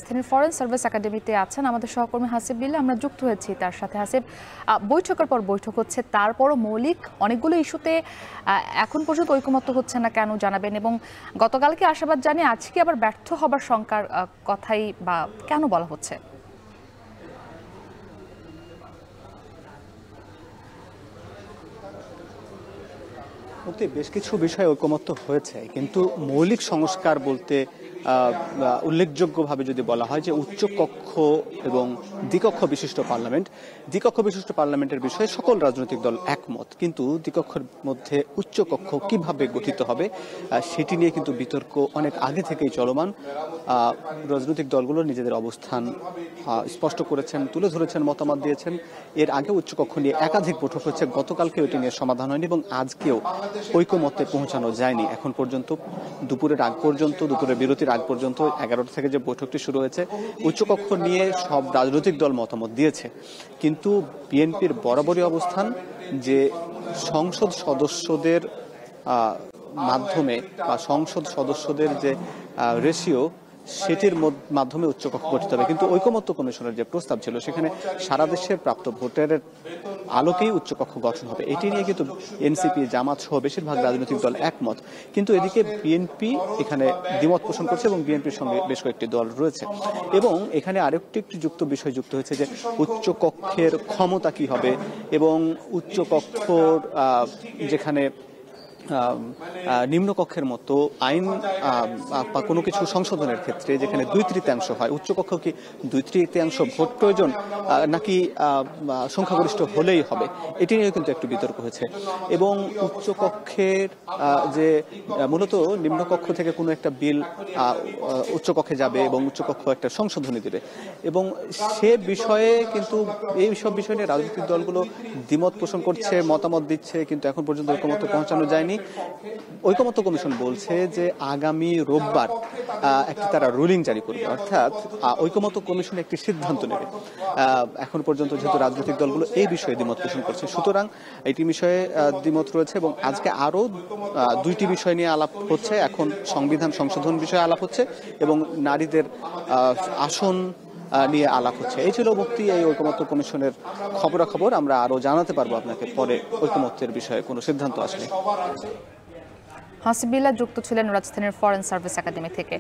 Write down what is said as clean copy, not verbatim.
রাজধানীর foreign service একাডেমিতে আছেন আমাদের সহকর্মী হাসিব বিল্লাহ। আমরা যুক্ত হয়েছি তার সাথে। হাসিব, বৈঠকের পর বৈঠক হচ্ছে, তারপরও মৌলিক অনেকগুলো ইস্যুতে এখন পর্যন্ত ঐকমত্য হচ্ছে না, কেন জানাবেন? এবং গতকালকে আশাবাদ জানিয়ে আজকে আবার ব্যর্থ হবার শঙ্কার কথাই বা কেন বলা হচ্ছে? বেশ কিছু বিষয়ে ঐকমত্য হয়েছে, কিন্তু মৌলিক সংস্কার বলতে উল্লেখযোগ্যভাবে যদি বলা হয় যে উচ্চকক্ষ এবং দ্বিকক্ষ বিশিষ্ট পার্লামেন্টের বিষয়ে সকল রাজনৈতিক দল একমত, কিন্তু দ্বিকক্ষের মধ্যে উচ্চকক্ষ কিভাবে গঠিত হবে সেটি নিয়ে কিন্তু বিতর্ক অনেক আগে থেকেই চলমান। রাজনৈতিক দলগুলো নিজেদের অবস্থান স্পষ্ট করেছেন, তুলে ধরেছেন, মতামত দিয়েছেন। এর আগে উচ্চকক্ষ নিয়ে একাধিক বৈঠক হচ্ছে, গতকালকে ওইটি নিয়ে সমাধান হয়নি এবং আজকেও ঐকমত্যে পৌঁছানো যায়নি। এখন পর্যন্ত দুপুরের বিরতির আগ পর্যন্ত 11টা থেকে যে বৈঠকটি শুরু হয়েছে, উচ্চকক্ষ নিয়ে সব রাজনৈতিক দল মতামত দিয়েছে, কিন্তু বিএনপির বরাবরই অবস্থান যে সংসদ সদস্যদের মাধ্যমে বা সংসদ সদস্যদের যে রেশিও সেটির মাধ্যমে উচ্চকক্ষ গঠিত হবে। কিন্তু ঐকমত্য কমিশনের যে প্রস্তাব ছিল সেখানে সারা দেশের প্রাপ্ত ভোটের আলোকেই উচ্চকক্ষ গঠন হবে, এটি নিয়ে কিন্তু এনসিপি, জামাত সহ বেশিরভাগ রাজনৈতিক দল একমত। কিন্তু এদিকে বিএনপি এখানে দ্বিমত পোষণ করছে এবং বিএনপির সঙ্গে বেশ কয়েকটি দল রয়েছে। এবং এখানে আরেকটি বিষয় যুক্ত হয়েছে যে উচ্চকক্ষের ক্ষমতা কি হবে এবং উচ্চকক্ষর যেখানে নিম্নকক্ষের মতো আইন বা কোনো কিছু সংশোধনের ক্ষেত্রে যেখানে 2/3 হয়, উচ্চকক্ষ কি 2/3 ভোট প্রয়োজন নাকি সংখ্যাগরিষ্ঠ হলেই হবে, এটি নিয়ে কিন্তু একটু বিতর্ক হয়েছে। এবং উচ্চকক্ষের যে মূলত নিম্নকক্ষ থেকে কোনো একটা বিল উচ্চকক্ষে যাবে এবং উচ্চকক্ষ একটা সংশোধনী দেবে, এবং সে বিষয়ে কিন্তু এই সব বিষয় নিয়ে রাজনৈতিক দলগুলো দ্বিমত পোষণ করছে, মতামত দিচ্ছে, কিন্তু এখন পর্যন্ত ঐকমত্যে পৌঁছানো যায়নি। ঐকমত্য কমিশন বলছে যে আগামী রোববার একটি তারা রুলিং জারি করবে, অর্থাৎ ঐকমত্য কমিশন একটি সিদ্ধান্ত নেবে। এখন পর্যন্ত যেহেতু রাজনৈতিক দলগুলো এই বিষয়ে দ্বিমত পোষণ করছে, সুতরাং এটি বিষয়ে দ্বিমত রয়েছে এবং আজকে আরো 2টি বিষয় নিয়ে আলাপ হচ্ছে। এখন সংবিধান সংশোধন বিষয়ে আলাপ হচ্ছে এবং নারীদের আসন নিয়ে আলাপ হচ্ছে। এই ছিল মুক্তি এই ঐকমত্য কমিশনের খবরাখবর। আমরা আরো জানাতে পারবো আপনাকে পরে ঐকমত্যের বিষয়ে কোনো সিদ্ধান্ত আসলে। হাসিব বিল্লাহ যুক্ত ছিলেন রাজধানীর ফরেন সার্ভিস একাডেমি থেকে।